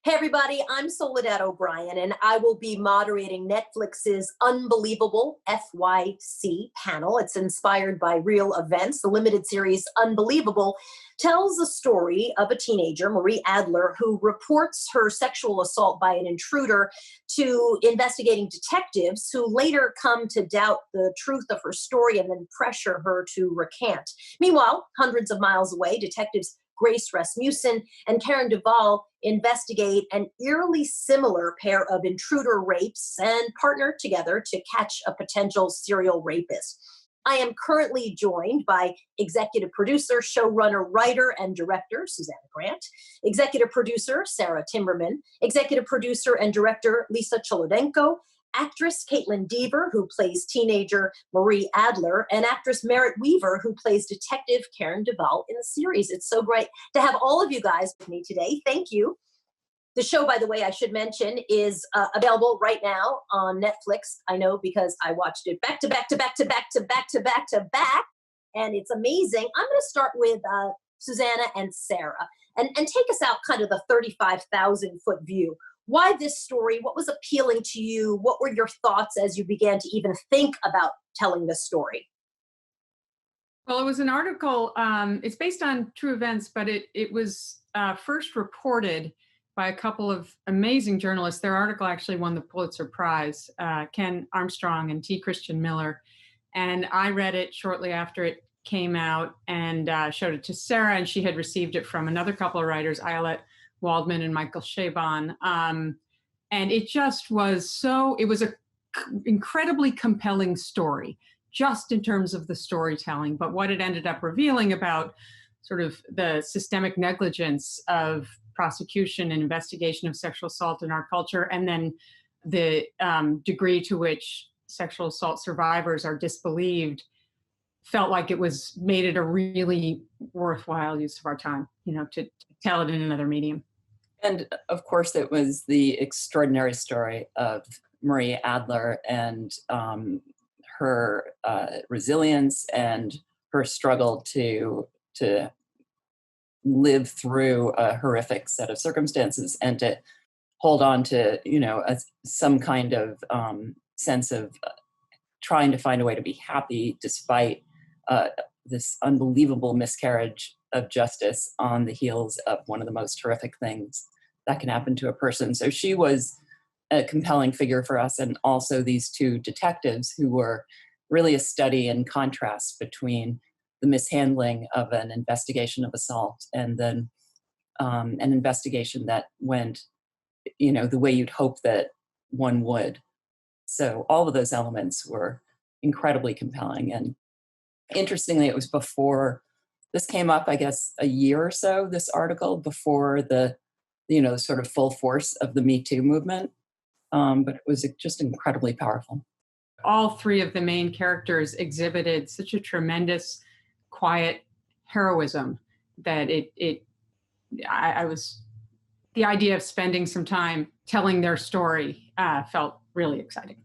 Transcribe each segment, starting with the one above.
Hey, everybody, I'm Soledad O'Brien, and I will be moderating Netflix's Unbelievable FYC panel. It's inspired by real events. The limited series Unbelievable tells the story of a teenager, Marie Adler, who reports her sexual assault by an intruder to investigating detectives who later come to doubt the truth of her story and then pressure her to recant. Meanwhile, hundreds of miles away, detectives Grace Rasmussen and Karen Duvall investigate an eerily similar pair of intruder rapes and partner together to catch a potential serial rapist. I am currently joined by executive producer, showrunner, writer, and director Susanna Grant, executive producer Sarah Timmerman, executive producer and director Lisa Cholodenko, actress Caitlin Dever, who plays teenager Marie Adler, and actress Merritt Weaver, who plays Detective Karen Duvall in the series. It's so great to have all of you guys with me today. Thank you. The show, by the way, I should mention, is available right now on Netflix. I know because I watched it back to back to back to back to back to back to back, and it's amazing. I'm going to start with Susanna and Sarah and take us out kind of the 35,000 foot view. Why this story? What was appealing to you? What were your thoughts as you began to even think about telling this story? Well, it was an article. It's based on true events, but it was first reported by a couple of amazing journalists. Their article actually won the Pulitzer Prize, Ken Armstrong and T. Christian Miller. And I read it shortly after it came out and showed it to Sarah, and she had received it from another couple of writers, Ayelet Waldman and Michael Chabon. And it just was it was a incredibly compelling story, just in terms of the storytelling, but what it ended up revealing about sort of the systemic negligence of prosecution and investigation of sexual assault in our culture, and then the degree to which sexual assault survivors are disbelieved, felt like made it a really worthwhile use of our time, to tell it in another medium. And of course, it was the extraordinary story of Marie Adler and her resilience and her struggle to live through a horrific set of circumstances and to hold on to, some kind of sense of trying to find a way to be happy despite this unbelievable miscarriage of justice on the heels of one of the most horrific things that can happen to a person. So she was a compelling figure for us, and also these two detectives who were really a study in contrast between the mishandling of an investigation of assault and then an investigation that went, the way you'd hope that one would. So all of those elements were incredibly compelling. And interestingly, it was before this came up, I guess, a year or so, this article, before the sort of full force of the Me Too movement. But it was just incredibly powerful. All three of the main characters exhibited such a tremendous, quiet heroism that the idea of spending some time telling their story felt really exciting.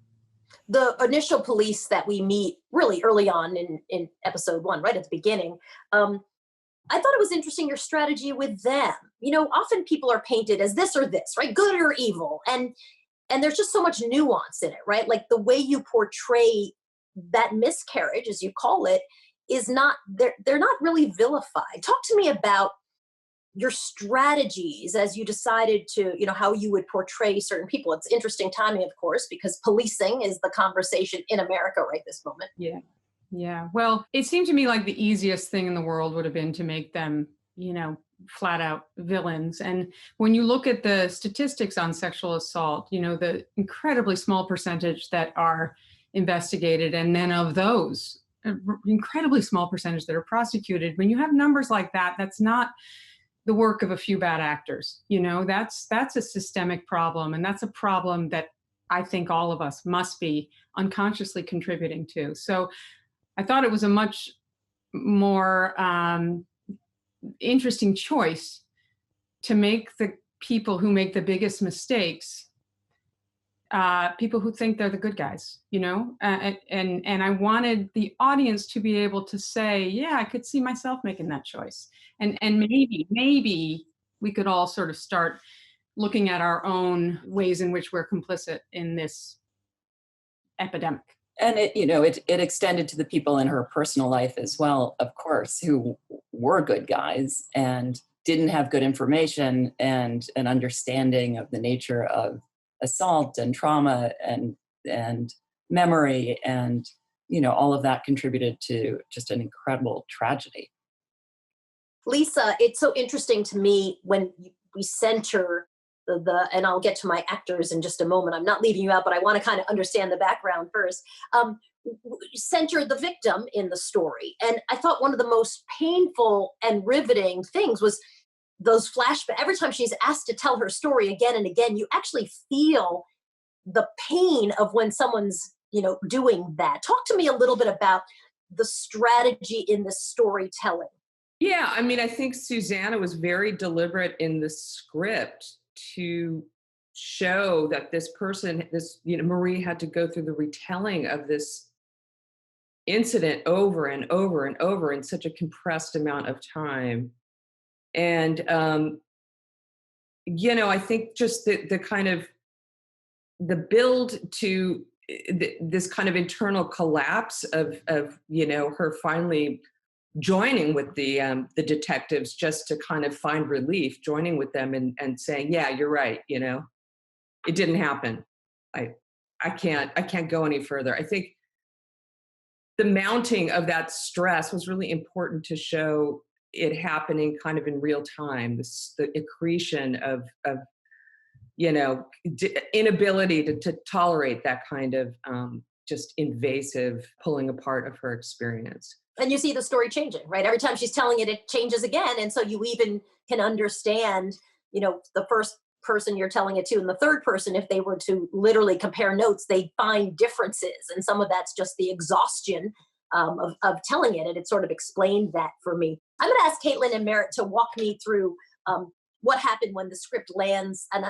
The initial police that we meet really early on in episode 1, right at the beginning, I thought it was interesting, your strategy with them. Often people are painted as this or this, right? Good or evil. And there's just so much nuance in it, right? Like the way you portray that miscarriage, as you call it, is not, they're not really vilified. Talk to me about your strategies as you decided to, how you would portray certain people. It's interesting timing, of course, because policing is the conversation in America right this moment. Yeah. Yeah. Well, it seemed to me like the easiest thing in the world would have been to make them, flat out villains. And when you look at the statistics on sexual assault, the incredibly small percentage that are investigated, and then of those, incredibly small percentage that are prosecuted, when you have numbers like that, that's not the work of a few bad actors. That's a systemic problem. And that's a problem that I think all of us must be unconsciously contributing to. So I thought it was a much more interesting choice to make the people who make the biggest mistakes people who think they're the good guys, and I wanted the audience to be able to say, yeah, I could see myself making that choice. And maybe we could all sort of start looking at our own ways in which we're complicit in this epidemic. And it extended to the people in her personal life as well, of course, who were good guys and didn't have good information and an understanding of the nature of assault and trauma and memory, and all of that contributed to just an incredible tragedy. Lisa, it's so interesting to me when we center and I'll get to my actors in just a moment. I'm not leaving you out, but I want to kind of understand the background first. Center the victim in the story. And I thought one of the most painful and riveting things was those flashbacks. Every time she's asked to tell her story again and again, you actually feel the pain of when someone's, doing that. Talk to me a little bit about the strategy in the storytelling. Yeah, I mean, I think Susanna was very deliberate in the script to show that this person, Marie had to go through the retelling of this incident over and over and over in such a compressed amount of time. And, I think just the kind of the build to this kind of internal collapse of her finally joining with the detectives just to kind of find relief, joining with them and saying, yeah, you're right. It didn't happen. I can't go any further. I think the mounting of that stress was really important to show it happening kind of in real time, the accretion of inability to tolerate that kind of just invasive pulling apart of her experience. And you see the story changing, right? Every time she's telling it, it changes again. And so you even can understand, the first person you're telling it to and the third person, if they were to literally compare notes, they find differences. And some of that's just the exhaustion of telling it. And it sort of explained that for me. I'm going to ask Caitlin and Merritt to walk me through what happened when the script lands. And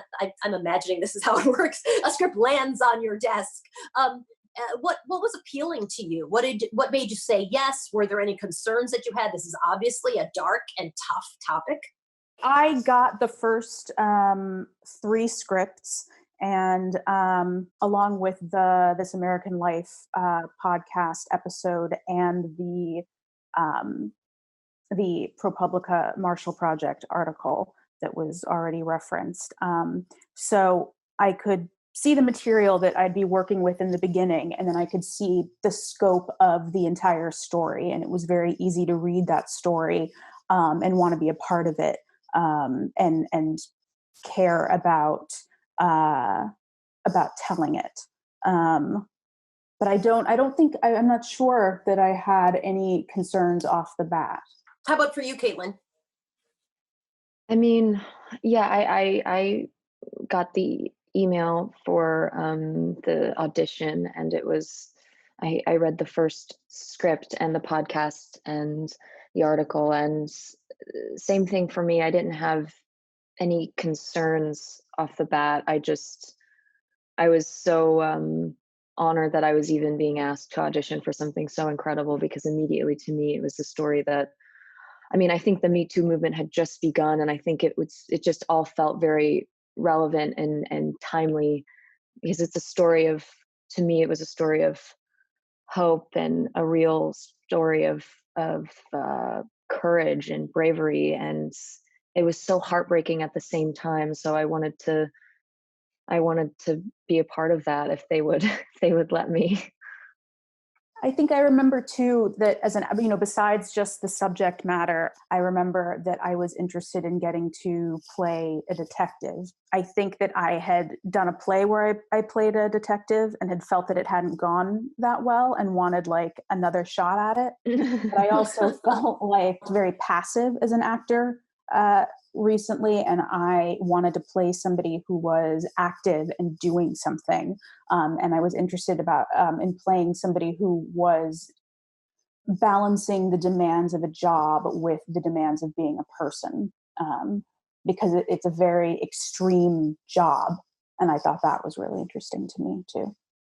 I'm imagining this is how it works. A script lands on your desk. What was appealing to you? What made you say yes? Were there any concerns that you had? This is obviously a dark and tough topic. I got the first 3 scripts, and along with This American Life podcast episode and the ProPublica Marshall Project article that was already referenced. So I could see the material that I'd be working with in the beginning, and then I could see the scope of the entire story. And it was very easy to read that story and want to be a part of it and care about telling it. But I'm not sure that I had any concerns off the bat. How about for you, Caitlin? I mean, yeah, I got the email for the audition, and it was, I read the first script and the podcast and the article, and same thing for me. I didn't have any concerns off the bat. I was so honored that I was even being asked to audition for something so incredible, because immediately to me, it was a story that, I think the Me Too movement had just begun, and I think it just all felt very relevant and timely, because it's a story of, to me, it was a story of hope and a real story of courage and bravery, and it was so heartbreaking at the same time. So I wanted to be a part of that if they would let me. I think I remember too that besides just the subject matter, I remember that I was interested in getting to play a detective. I think that I had done a play where I played a detective and had felt that it hadn't gone that well and wanted another shot at it. But I also felt very passive as an actor recently, and I wanted to play somebody who was active and doing something. And I was interested in playing somebody who was balancing the demands of a job with the demands of being a person, because it's a very extreme job. And I thought that was really interesting to me too.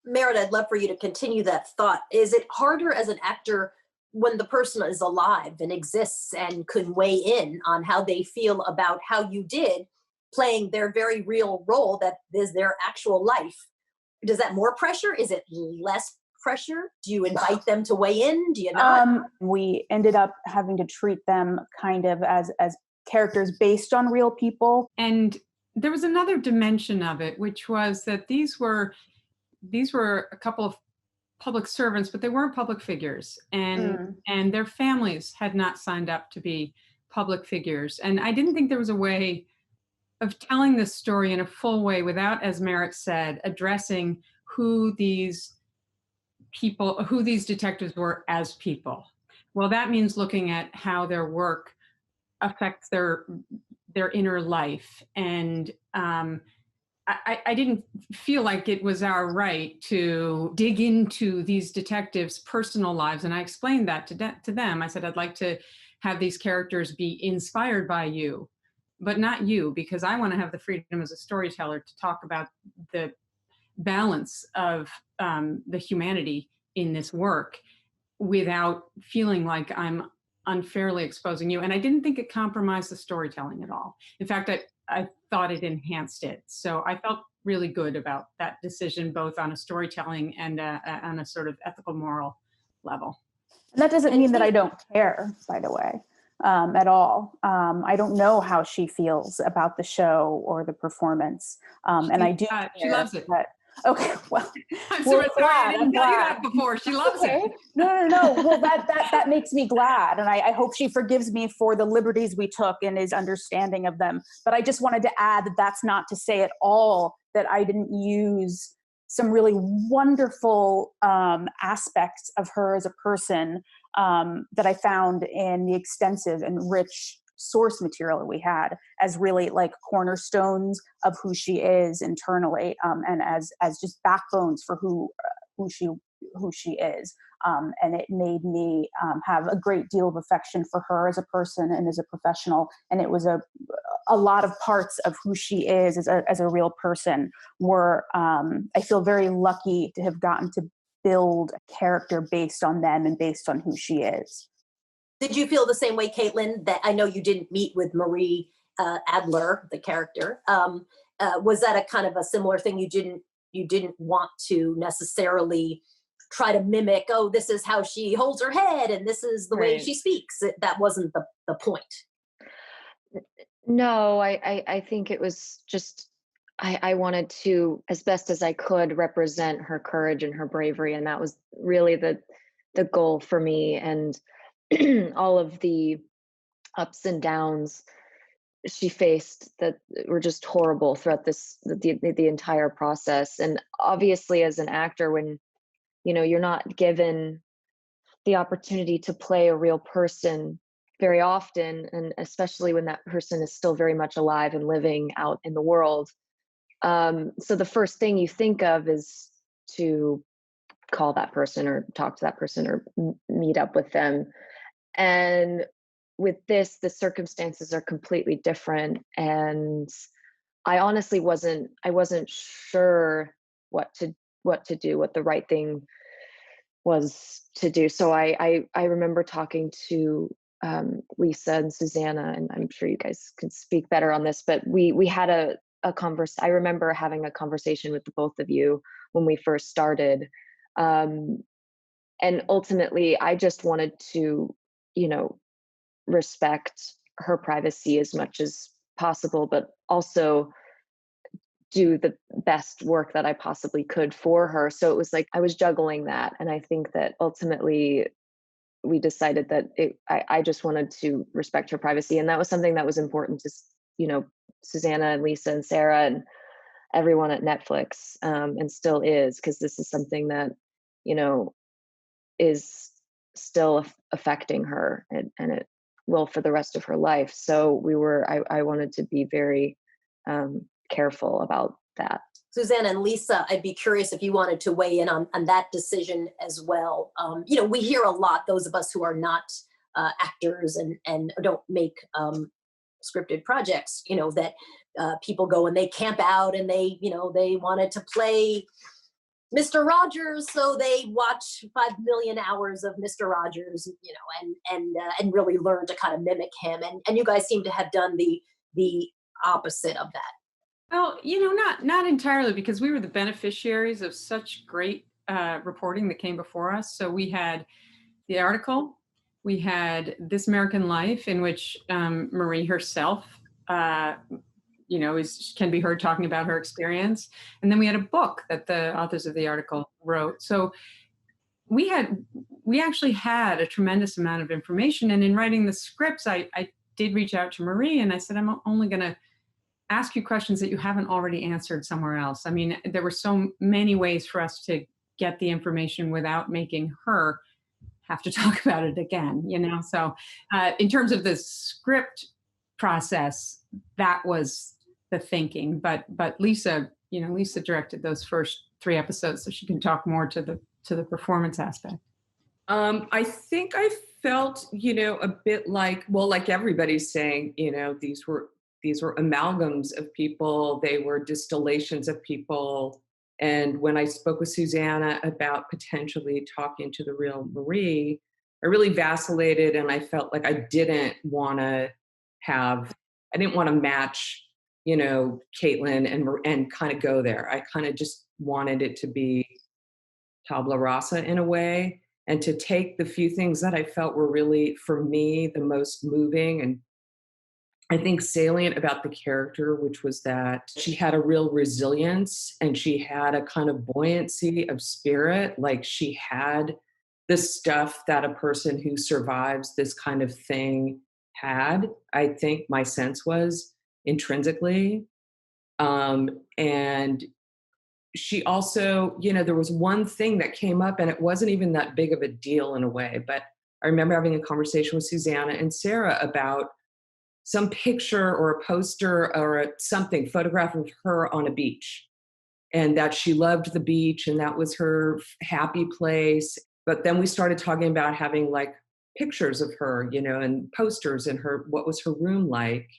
Merritt, I'd love for you to continue that thought. Is it harder as an actor when the person is alive and exists and can weigh in on how they feel about how you did playing their very real role that is their actual life. Does that more pressure? Is it less pressure? Do you invite them to weigh in? Do you not? We ended up having to treat them kind of as characters based on real people. And there was another dimension of it, which was that these were a couple of public servants, but they weren't public figures, and their families had not signed up to be public figures. And I didn't think there was a way of telling this story in a full way without, as Merritt said, addressing who these detectives were as people. Well, that means looking at how their work affects their inner life. And I didn't feel like it was our right to dig into these detectives' personal lives. And I explained that to them. I said, I'd like to have these characters be inspired by you, but not you, because I want to have the freedom as a storyteller to talk about the balance of the humanity in this work without feeling like I'm unfairly exposing you. And I didn't think it compromised the storytelling at all. In fact, I thought it enhanced it. So I felt really good about that decision, both on a storytelling and on a sort of ethical, moral level. And that doesn't mean that I don't care, by the way, at all. I don't know how she feels about the show or the performance. And I do. She loves it. Okay, well, I'm so sorry I didn't tell you that before. She loves it. No. Well, that makes me glad, and I hope she forgives me for the liberties we took and is understanding of them. But I just wanted to add that that's not to say at all that I didn't use some really wonderful aspects of her as a person that I found in the extensive and rich source material that we had as really like cornerstones of who she is internally, and as just backbones for who she is. And it made me have a great deal of affection for her as a person and as a professional. And it was a lot of parts of who she is as a real person were, I feel very lucky to have gotten to build a character based on them and based on who she is. Did you feel the same way, Caitlin, that I know you didn't meet with Marie Adler, the character? Was that a kind of a similar thing? You didn't want to necessarily try to mimic, oh, this is how she holds her head and this is the way she speaks. That wasn't the point. No, I think it was just, I wanted to, as best as I could, represent her courage and her bravery. And that was really the goal for me. And all of the ups and downs she faced that were just horrible throughout the entire process. And obviously, as an actor, when you're not given the opportunity to play a real person very often, and especially when that person is still very much alive and living out in the world, so the first thing you think of is to call that person or talk to that person or meet up with them. And with this, the circumstances are completely different. And I honestly wasn't sure what to do, what the right thing was to do. So I remember talking to Lisa and Susanna, and I'm sure you guys can speak better on this, but we had a I remember having a conversation with the both of you when we first started. And ultimately, I just wanted to, respect her privacy as much as possible, but also do the best work that I possibly could for her. So it was like I was juggling that. And I think that ultimately we decided that I just wanted to respect her privacy. And that was something that was important to, Susanna and Lisa and Sarah and everyone at Netflix, and still is, because this is something that, is still affecting her, and it will for the rest of her life. So I wanted to be very careful about that. Susanna and Lisa, I'd be curious if you wanted to weigh in on that decision as well. We hear a lot, those of us who are not actors and don't make scripted projects, that people go and they camp out and they wanted to play Mr. Rogers, so they watch 5 million hours of Mr. Rogers, and really learn to kind of mimic him. And you guys seem to have done the opposite of that? Well, not entirely, because we were the beneficiaries of such great reporting that came before us. So we had the article, we had This American Life, in which Marie herself, can be heard talking about her experience, and then we had a book that the authors of the article wrote. So we actually had a tremendous amount of information. And in writing the scripts, I did reach out to Marie and I said, I'm only going to ask you questions that you haven't already answered somewhere else. I mean, there were so many ways for us to get the information without making her have to talk about it again, So in terms of the script process, that was the thinking. But Lisa, Lisa directed those first 3 episodes, so she can talk more to the performance aspect. I think I felt, a bit like everybody's saying, these were amalgams of people. They were distillations of people. And when I spoke with Susanna about potentially talking to the real Marie, I really vacillated, and I felt like I didn't want to match, Caitlin and kind of go there. I kind of just wanted it to be tabula rasa in a way, and to take the few things that I felt were really, for me, the most moving and I think salient about the character, which was that she had a real resilience and she had a kind of buoyancy of spirit. Like she had the stuff that a person who survives this kind of thing had, I think my sense was intrinsically. And she also, there was one thing that came up and it wasn't even that big of a deal in a way, but I remember having a conversation with Susanna and Sarah about some picture or a poster or something, photograph of her on a beach, and that she loved the beach and that was her happy place. But then we started talking about having like pictures of her, and posters and what was her room like.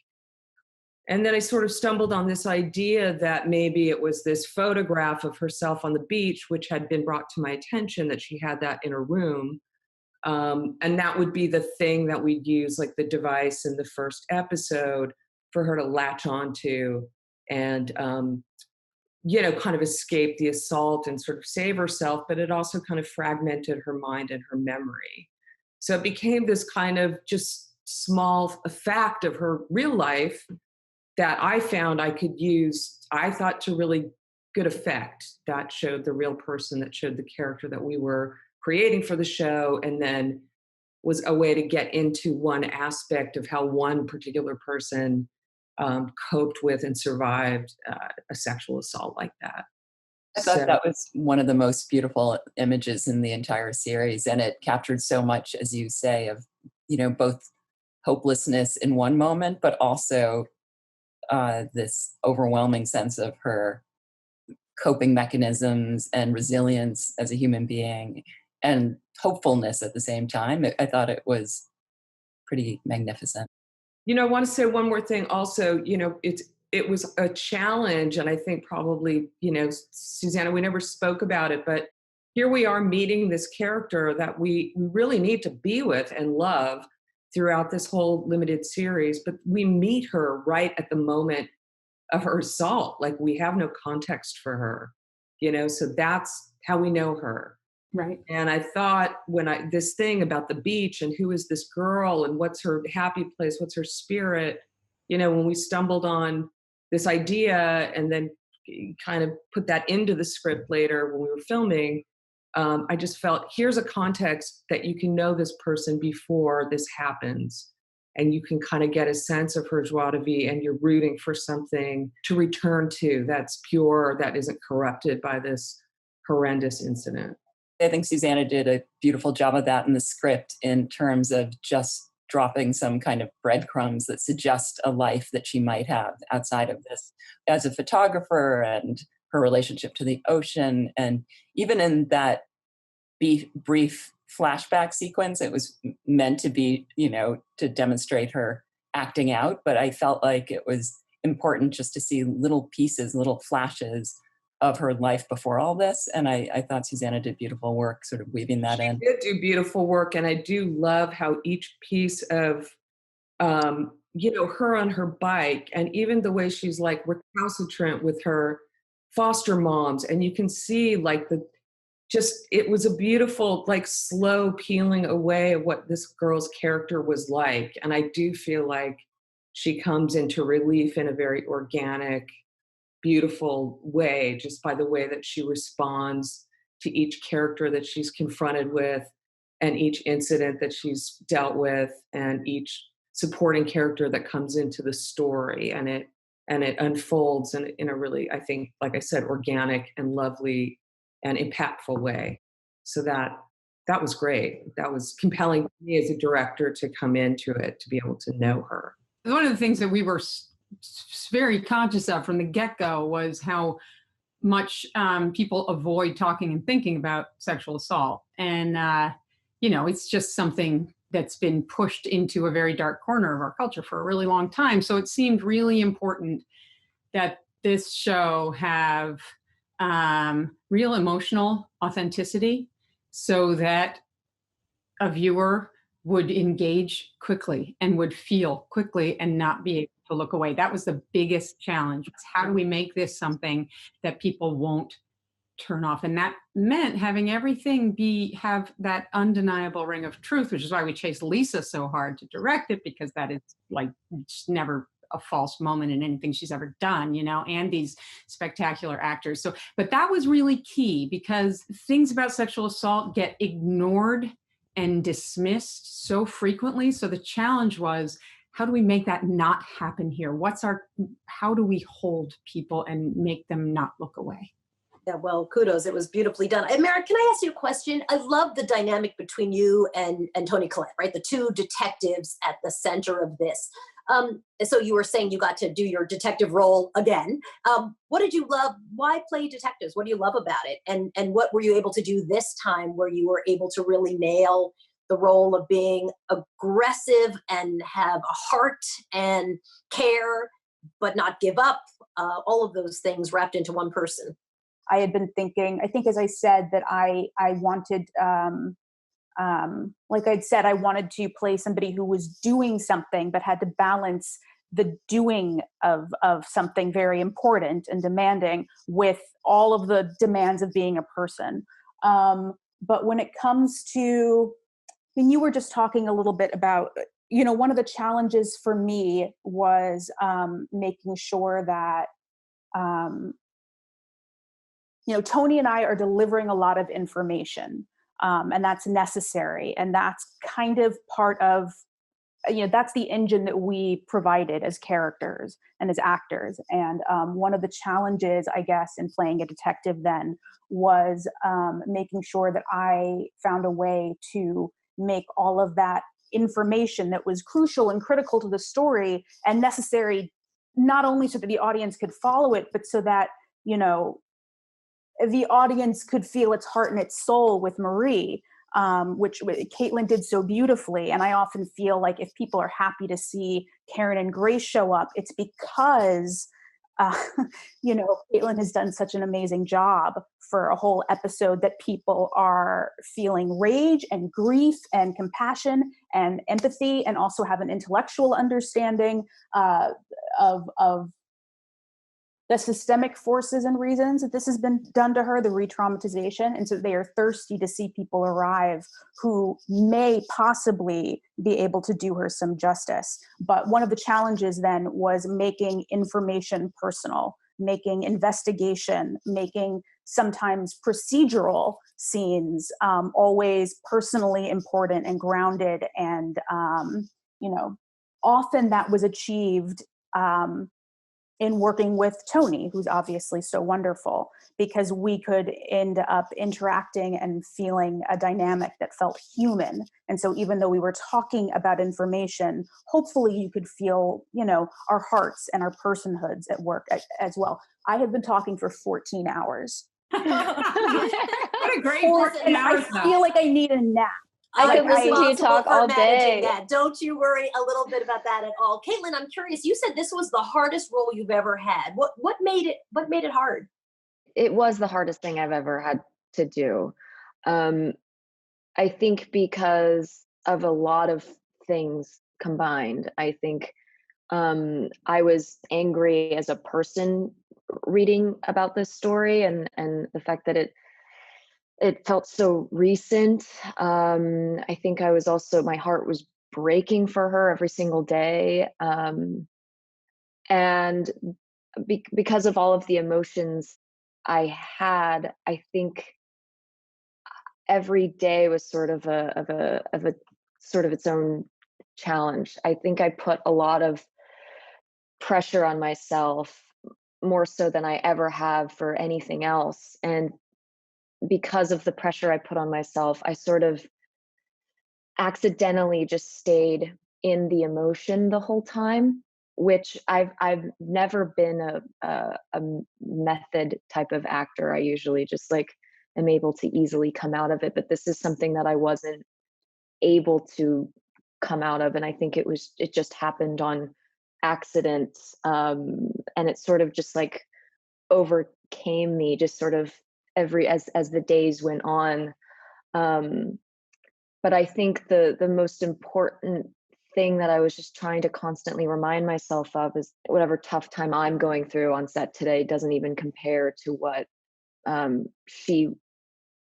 And then I sort of stumbled on this idea that maybe it was this photograph of herself on the beach, which had been brought to my attention, that she had that in her room. And that would be the thing that we'd use, like the device in the first episode, for her to latch onto and, kind of escape the assault and sort of save herself. But it also kind of fragmented her mind and her memory. So it became this kind of just small fact of her real life that I found I could use, I thought, to really good effect, that showed the real person, that showed the character that we were creating for the show, and then was a way to get into one aspect of how one particular person coped with and survived a sexual assault like that. I thought that was one of the most beautiful images in the entire series, and it captured so much, as you say, of both hopelessness in one moment, but also this overwhelming sense of her coping mechanisms and resilience as a human being, and hopefulness at the same time. I thought it was pretty magnificent. I want to say one more thing also. It was a challenge, and I think probably, Susanna, we never spoke about it, but here we are meeting this character that we really need to be with and love throughout this whole limited series, but we meet her right at the moment of her assault. Like we have no context for her, so that's how we know her. Right. And I thought this thing about the beach and who is this girl and what's her happy place, what's her spirit, when we stumbled on this idea and then kind of put that into the script later when we were filming, I just felt here's a context that you can know this person before this happens. And you can kind of get a sense of her joie de vivre, and you're rooting for something to return to that's pure, that isn't corrupted by this horrendous incident. I think Susanna did a beautiful job of that in the script, in terms of just dropping some kind of breadcrumbs that suggest a life that she might have outside of this as a photographer, and her relationship to the ocean. And even in that brief flashback sequence, it was meant to be, to demonstrate her acting out. But I felt like it was important just to see little pieces, little flashes of her life before all this. And I thought Susanna did beautiful work sort of weaving that in. She did do beautiful work. And I do love how each piece of, you know, her on her bike, and even the way she's like recalcitrant with her foster moms, and you can see like the just it was a beautiful like slow peeling away of what this girl's character was like. And I do feel like she comes into relief in a very organic, beautiful way, just by the way that she responds to each character that she's confronted with, and each incident that she's dealt with, and each supporting character that comes into the story. And it unfolds in a really, I think, like I said, organic and lovely and impactful way. So that was great. That was compelling to me as a director to come into it, to be able to know her. One of the things that we were very conscious of from the get-go was how much people avoid talking and thinking about sexual assault. And, you know, it's just something that's been pushed into a very dark corner of our culture for a really long time. So it seemed really important that this show have real emotional authenticity so that a viewer would engage quickly and would feel quickly and not be able to look away. That was the biggest challenge. How do we make this something that people won't turn off? And that meant having everything have that undeniable ring of truth, which is why we chased Lisa so hard to direct it, because that is like never a false moment in anything she's ever done, you know, and these spectacular actors. So, but that was really key, because things about sexual assault get ignored and dismissed so frequently. So the challenge was, how do we make that not happen here? How do we hold people and make them not look away? Yeah, well, kudos. It was beautifully done. And Mara, can I ask you a question? I love the dynamic between you and Toni Collette, right? The two detectives at the center of this. So you were saying you got to do your detective role again. What did you love? Why play detectives? What do you love about it? And what were you able to do this time where you were able to really nail the role of being aggressive and have a heart and care, but not give up? All of those things wrapped into one person. I had been thinking, I think as I said, that I wanted, like I'd said, I wanted to play somebody who was doing something but had to balance the doing of something very important and demanding with all of the demands of being a person. But when it comes to, I mean, you were just talking a little bit about, you know, one of the challenges for me was making sure that, you know, Toni and I are delivering a lot of information, and that's necessary. And that's kind of part of, you know, that's the engine that we provided as characters and as actors. And one of the challenges, I guess, in playing a detective then was making sure that I found a way to make all of that information that was crucial and critical to the story and necessary, not only so that the audience could follow it, but so that, you know, the audience could feel its heart and its soul with Marie, which Caitlin did so beautifully. And I often feel like if people are happy to see Karen and Grace show up, it's because, you know, Caitlin has done such an amazing job for a whole episode that people are feeling rage and grief and compassion and empathy, and also have an intellectual understanding of the systemic forces and reasons that this has been done to her, the re-traumatization. And so they are thirsty to see people arrive who may possibly be able to do her some justice. But one of the challenges then was making information personal, making investigation, making sometimes procedural scenes always personally important and grounded. And, you know, often that was achieved in working with Toni, who's obviously so wonderful, because we could end up interacting and feeling a dynamic that felt human. And so even though we were talking about information, hopefully you could feel, you know, our hearts and our personhoods at work as well. I have been talking for 14 hours. What a great And 14 hours. I feel like I need a nap. I could listen to you responsible talk for all managing day. that. Don't you worry a little bit about that at all. Caitlin, I'm curious. You said this was the hardest role you've ever had. What made it hard? It was the hardest thing I've ever had to do. I think because of a lot of things combined. I think I was angry as a person reading about this story, and the fact that it felt so recent. I think I was also, my heart was breaking for her every single day. And because of all of the emotions I had, I think every day was sort of a sort of its own challenge. I think I put a lot of pressure on myself, more so than I ever have for anything else. And because of the pressure I put on myself, I sort of accidentally just stayed in the emotion the whole time, which I've never been a method type of actor. I usually just like am able to easily come out of it, but this is something that I wasn't able to come out of, and I think it just happened on accident. And it sort of just like overcame me, just sort of every as the days went on. um but I think the most important thing that I was just trying to constantly remind myself of is whatever tough time I'm going through on set today doesn't even compare to what she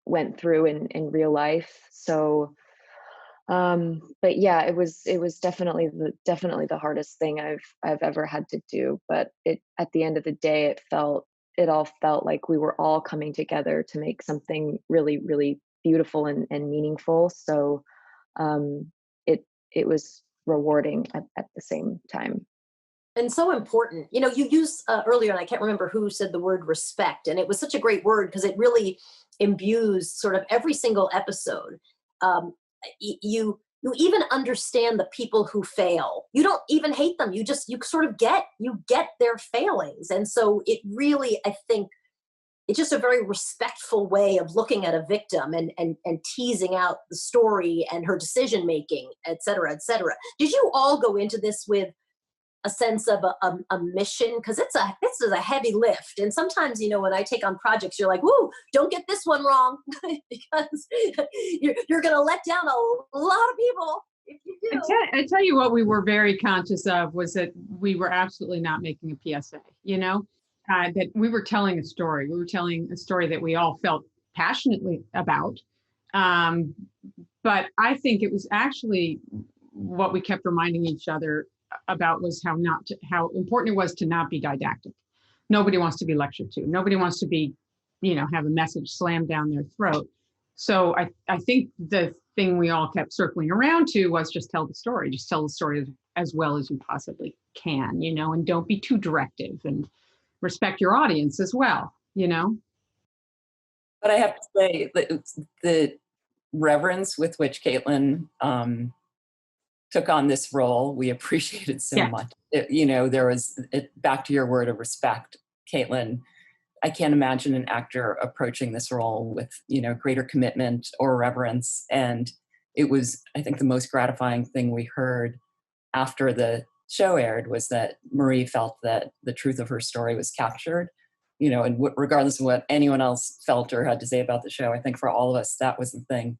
went through in real life. So but yeah, it was definitely the hardest thing I've ever had to do. But it at the end of the day, it all felt like we were all coming together to make something really, really beautiful and meaningful. So um, it was rewarding at the same time. And so important. You know, you used earlier, and I can't remember who said the word respect, and it was such a great word because it really imbues sort of every single episode. Um, you even understand the people who fail. You don't even hate them. You sort of get their failings, and so it really, I think, it's just a very respectful way of looking at a victim and teasing out the story and her decision making, et cetera, et cetera. Did you all go into this with a sense of a mission, because this is a heavy lift, and sometimes, you know, when I take on projects, you're like, "Woo, don't get this one wrong," because you're going to let down a lot of people if you do. I tell you what we were very conscious of was that we were absolutely not making a PSA, you know, that we were telling a story. We were telling a story that we all felt passionately about. Um, but I think it was actually what we kept reminding each other about was how important it was to not be didactic. Nobody wants to be lectured to. Nobody wants to be, you know, have a message slammed down their throat. So I think the thing we all kept circling around to was just tell the story. Just tell the story as well as you possibly can, you know, and don't be too directive and respect your audience as well, you know. But I have to say that the reverence with which Caitlin took on this role, we appreciated so Yeah. much. You know, there was, back to your word of respect, Caitlin, I can't imagine an actor approaching this role with, you know, greater commitment or reverence. And it was, I think, the most gratifying thing we heard after the show aired was that Marie felt that the truth of her story was captured, you know, and regardless of what anyone else felt or had to say about the show, I think for all of us, that was the thing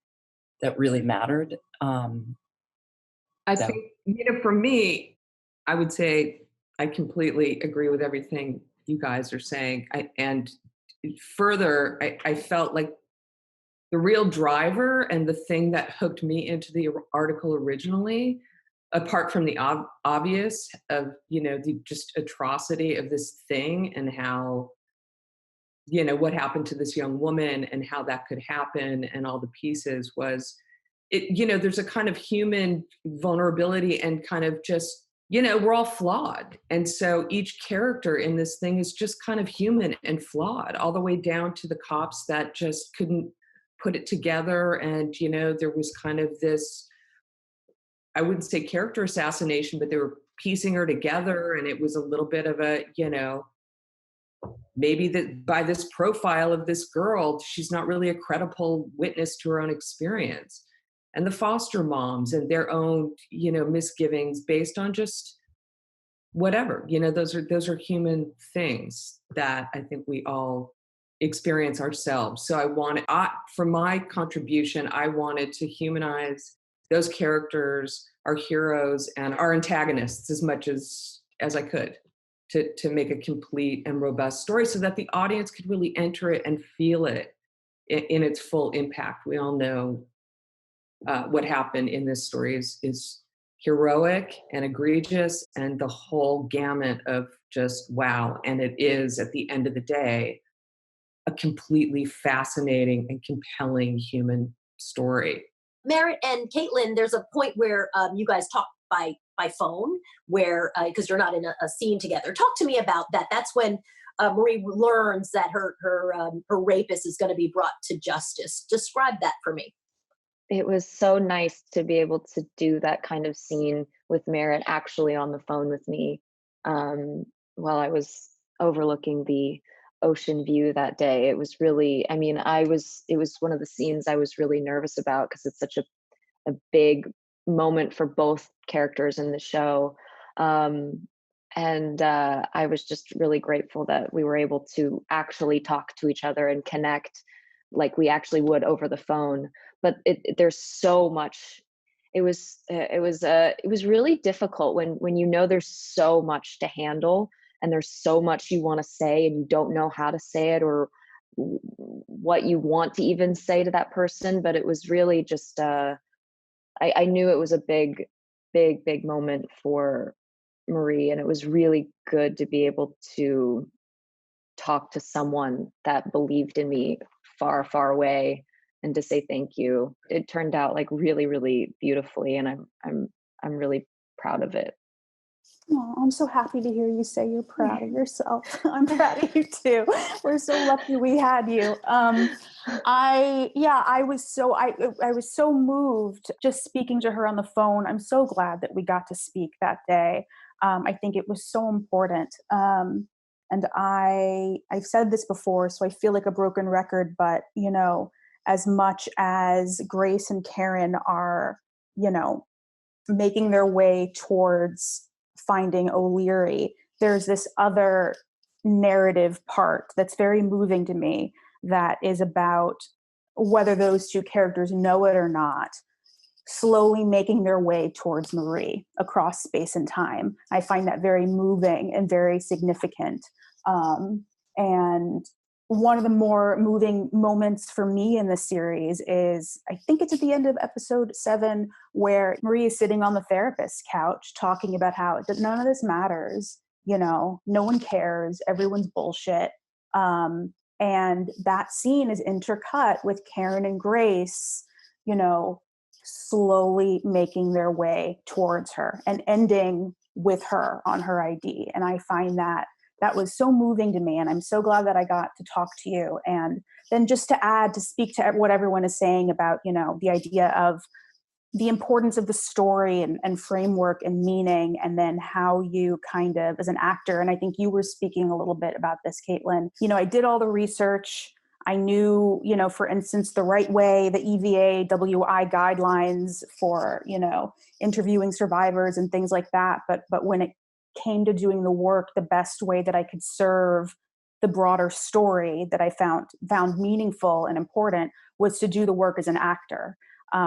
that really mattered. I So. think, you know, for me, I would say I completely agree with everything you guys are saying. And further, I felt like the real driver and the thing that hooked me into the article originally, apart from the obvious of, you know, the just atrocity of this thing and how, you know, what happened to this young woman and how that could happen and all the pieces was it, you know, there's a kind of human vulnerability and kind of just, you know, we're all flawed. And so each character in this thing is just kind of human and flawed, all the way down to the cops that just couldn't put it together. And, you know, there was kind of this, I wouldn't say character assassination, but they were piecing her together. And it was a little bit of a, you know, maybe that by this profile of this girl, she's not really a credible witness to her own experience. And the foster moms and their own, you know, misgivings based on just whatever, you know, those are human things that I think we all experience ourselves. So for my contribution, I wanted to humanize those characters, our heroes and our antagonists as much as I could to make a complete and robust story so that the audience could really enter it and feel it in its full impact. We all know what happened in this story is heroic and egregious and the whole gamut of just wow. And it is, at the end of the day, a completely fascinating and compelling human story. Merritt and Caitlin, there's a point where you guys talk by phone, where because you're not in a scene together. Talk to me about that. That's when Marie learns that her rapist is going to be brought to justice. Describe that for me. It was so nice to be able to do that kind of scene with Merritt actually on the phone with me while I was overlooking the ocean view that day. It was really, I mean, it was one of the scenes I was really nervous about because it's such a big moment for both characters in the show. And I was just really grateful that we were able to actually talk to each other and connect like we actually would over the phone. But there's so much. It was really difficult when you know there's so much to handle and there's so much you want to say and you don't know how to say it or what you want to even say to that person. But it was really just I knew it was a big moment for Marie, and it was really good to be able to talk to someone that believed in me far, far away and to say thank you. It turned out like really, really beautifully, and I'm really proud of it. Oh, I'm so happy to hear you say you're proud of yourself. I'm proud of you too. We're so lucky we had you. I was so moved just speaking to her on the phone. I'm so glad that we got to speak that day. I think it was so important. And I've said this before, so I feel like a broken record, but you know, as much as Grace and Karen are, you know, making their way towards finding O'Leary, there's this other narrative part that's very moving to me that is about whether those two characters know it or not, slowly making their way towards Marie across space and time. I find that very moving and very significant. And one of the more moving moments for me in the series is, I think it's at the end of episode 7, where Marie is sitting on the therapist's couch talking about how none of this matters. You know, no one cares. Everyone's bullshit. And that scene is intercut with Karen and Grace, you know, slowly making their way towards her and ending with her on her ID. And I find that was so moving to me. And I'm so glad that I got to talk to you. And then just to speak to what everyone is saying about, you know, the idea of the importance of the story and framework and meaning, and then how you kind of, as an actor, and I think you were speaking a little bit about this, Caitlin, you know, I did all the research. I knew, you know, for instance, the right way, the EVA, WI guidelines for, you know, interviewing survivors and things like that. But when it came to doing the work, the best way that I could serve the broader story that I found meaningful and important was to do the work as an actor.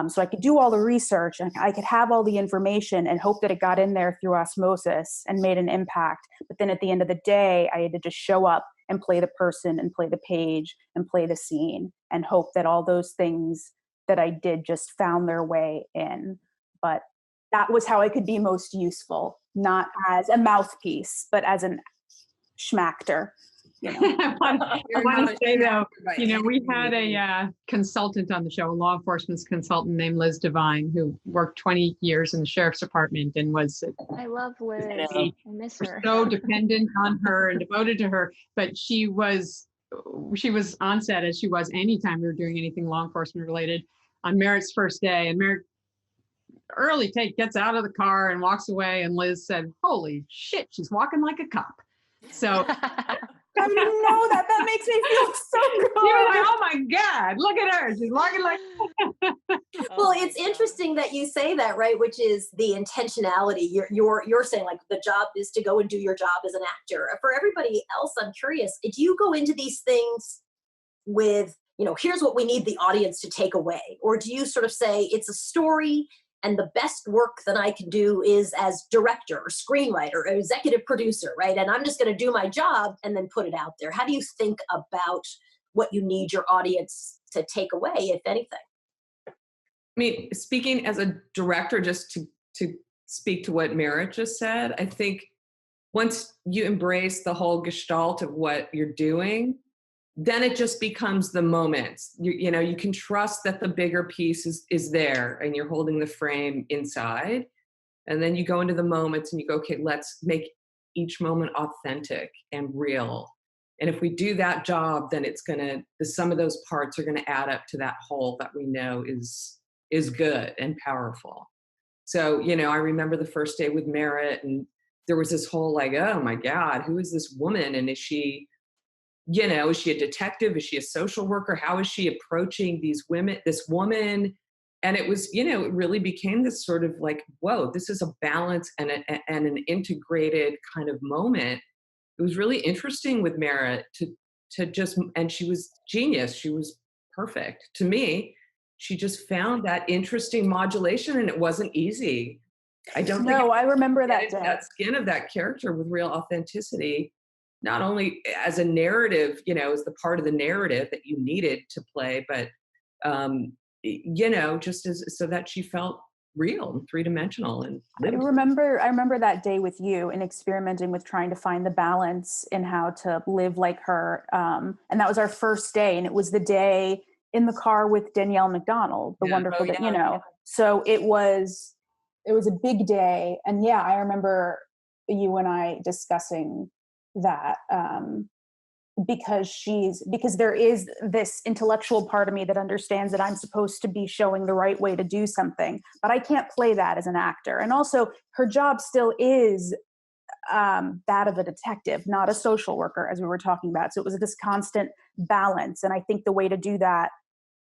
So I could do all the research and I could have all the information and hope that it got in there through osmosis and made an impact. But then at the end of the day, I had to just show up and play the person and play the page and play the scene and hope that all those things that I did just found their way in. But that was how I could be most useful, not as a mouthpiece, but as an schmactor. You know? I want to say though, you know, we had a consultant on the show, a law enforcement consultant named Liz Devine, who worked 20 years in the sheriff's department and was I love Liz. I miss her. So dependent on her and devoted to her. But she was on set, as she was anytime we were doing anything law enforcement related, on Merritt's first day. And Merritt early take gets out of the car and walks away. And Liz said, "Holy shit, she's walking like a cop." So I didn't know that. That makes me feel so good. You're like, oh my God, look at her. She's walking like. Well, it's interesting that you say that, right? Which is the intentionality. You're saying like the job is to go and do your job as an actor. For everybody else, I'm curious. Do you go into these things with, you know, here's what we need the audience to take away, or do you sort of say it's a story and the best work that I can do is as director or screenwriter or executive producer, right? And I'm just going to do my job and then put it out there. How do you think about what you need your audience to take away, if anything? I mean, speaking as a director, just to speak to what Merritt just said, I think once you embrace the whole gestalt of what you're doing, then it just becomes the moments. You know, you can trust that the bigger piece is there and you're holding the frame inside. And then you go into the moments and you go, okay, let's make each moment authentic and real. And if we do that job, then it's the sum of those parts are gonna add up to that whole that we know is good and powerful. So, you know, I remember the first day with Merritt, and there was this whole like, oh my God, who is this woman? And is she, you know, is she a detective? Is she a social worker? How is she approaching this woman? And it was, you know, it really became this sort of like, whoa, this is a balance and an integrated kind of moment. It was really interesting with Merritt to just, and she was genius. She was perfect. To me, she just found that interesting modulation, and it wasn't easy. I don't think No, I remember that day. that skin of that character with real authenticity, not only as a narrative, you know, as the part of the narrative that you needed to play, but you know, just as so that she felt real and three-dimensional and I remember that day with you and experimenting with trying to find the balance in how to live like her. And that was our first day, and it was the day in the car with Danielle McDonald, the wonderful, you know. So it was a big day, and yeah, I remember you and I discussing that because there is this intellectual part of me that understands that I'm supposed to be showing the right way to do something, but I can't play that as an actor. And also, her job still is that of a detective, not a social worker, as we were talking about. So it was this constant balance, and I think the way to do that,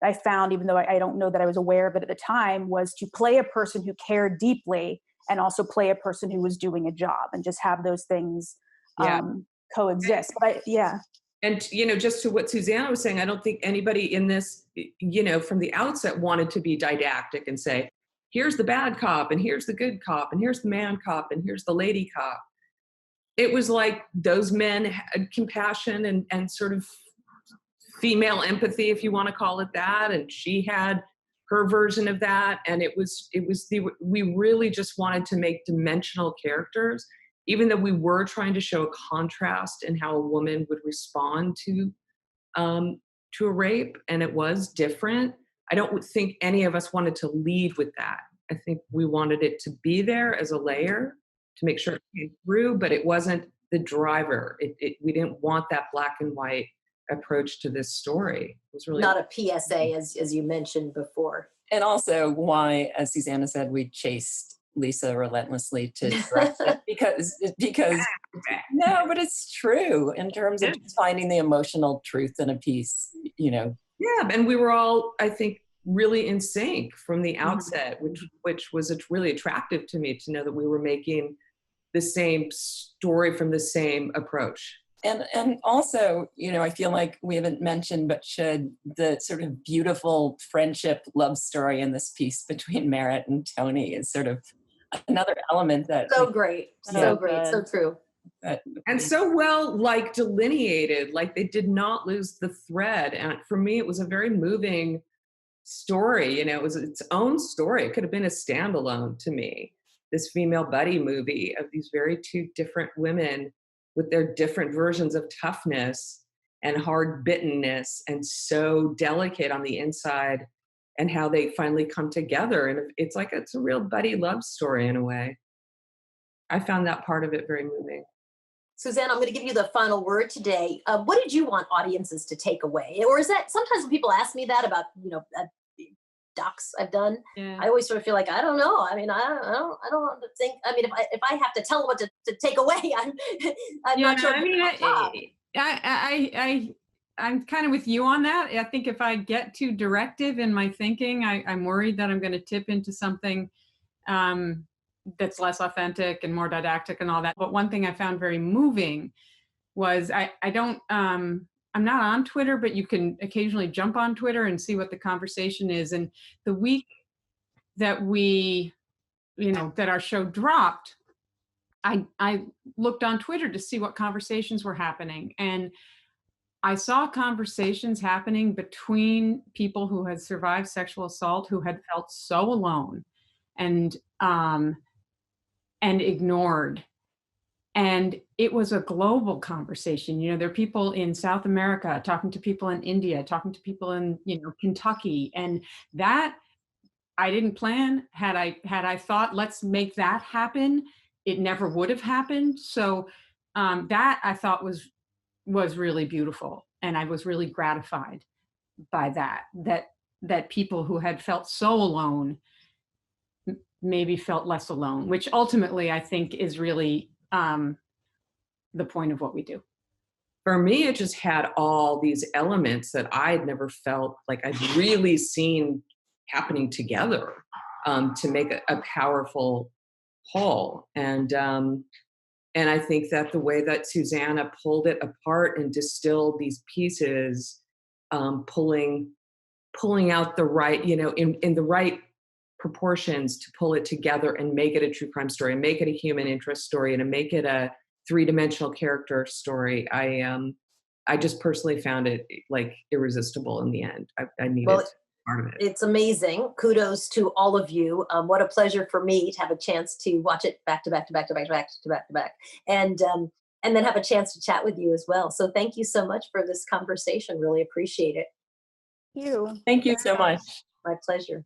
I found, even though I don't know that I was aware of it at the time, was to play a person who cared deeply and also play a person who was doing a job, and just have those things coexist. But and you know, just to what Susanna was saying, I don't think anybody in this, you know, from the outset wanted to be didactic and say, here's the bad cop and here's the good cop and here's the man cop and here's the lady cop. It was like those men had compassion and sort of female empathy, if you want to call it that, and she had her version of that, and we really just wanted to make dimensional characters, even though we were trying to show a contrast in how a woman would respond to a rape, and it was different. I don't think any of us wanted to lead with that. I think we wanted it to be there as a layer to make sure it came through, but it wasn't the driver. We didn't want that black and white approach to this story. It was really not a PSA, as you mentioned before. And also why, as Susanna said, we chased Lisa relentlessly to direct it because no, but it's true in terms of just finding the emotional truth in a piece, you know. Yeah, and we were all, I think, really in sync from the outset, which was really attractive to me, to know that we were making the same story from the same approach. And also, you know, I feel like we haven't mentioned, but should, the sort of beautiful friendship love story in this piece between Merritt and Tony is sort of another element that so great, so great, so true. And so well, like, delineated, like they did not lose the thread. And for me, it was a very moving story. You know, it was its own story. It could have been a standalone to me, this female buddy movie of these very two different women with their different versions of toughness and hard bittenness, and so delicate on the inside, and how they finally come together. And it's a real buddy love story in a way. I found that part of it very moving. Suzanne, I'm going to give you the final word today. What did you want audiences to take away? Or is that, sometimes when people ask me that about, you know, docs I've done, I always sort of feel like, I don't know. I mean, I don't think, I mean, if I have to tell them what to take away, I'm not sure. I mean, I'm kind of with you on that. I think if I get too directive in my thinking, I'm worried that I'm going to tip into something that's less authentic and more didactic and all that. But one thing I found very moving was I'm not on Twitter, but you can occasionally jump on Twitter and see what the conversation is. And the week that we, that our show dropped, I looked on Twitter to see what conversations were happening. And I saw conversations happening between people who had survived sexual assault, who had felt so alone and ignored. And it was a global conversation. There are people in South America talking to people in India, talking to people in, Kentucky. And that I didn't plan. Had I thought, let's make that happen, it never would have happened. So that I thought was really beautiful. And I was really gratified by that people who had felt so alone maybe felt less alone, which ultimately I think is really the point of what we do. For me, it just had all these elements that I'd never felt like I'd really seen happening together to make a powerful whole. And I think that the way that Susanna pulled it apart and distilled these pieces, pulling out the right, in the right proportions to pull it together and make it a true crime story, and make it a human interest story, and to make it a three-dimensional character story. I just personally found it like irresistible in the end. I needed part of it. It's amazing. Kudos to all of you. What a pleasure for me to have a chance to watch it back to back to back to back to back to back to back, and then have a chance to chat with you as well. So thank you so much for this conversation. Really appreciate it. Thank you. Thank you so much. My pleasure.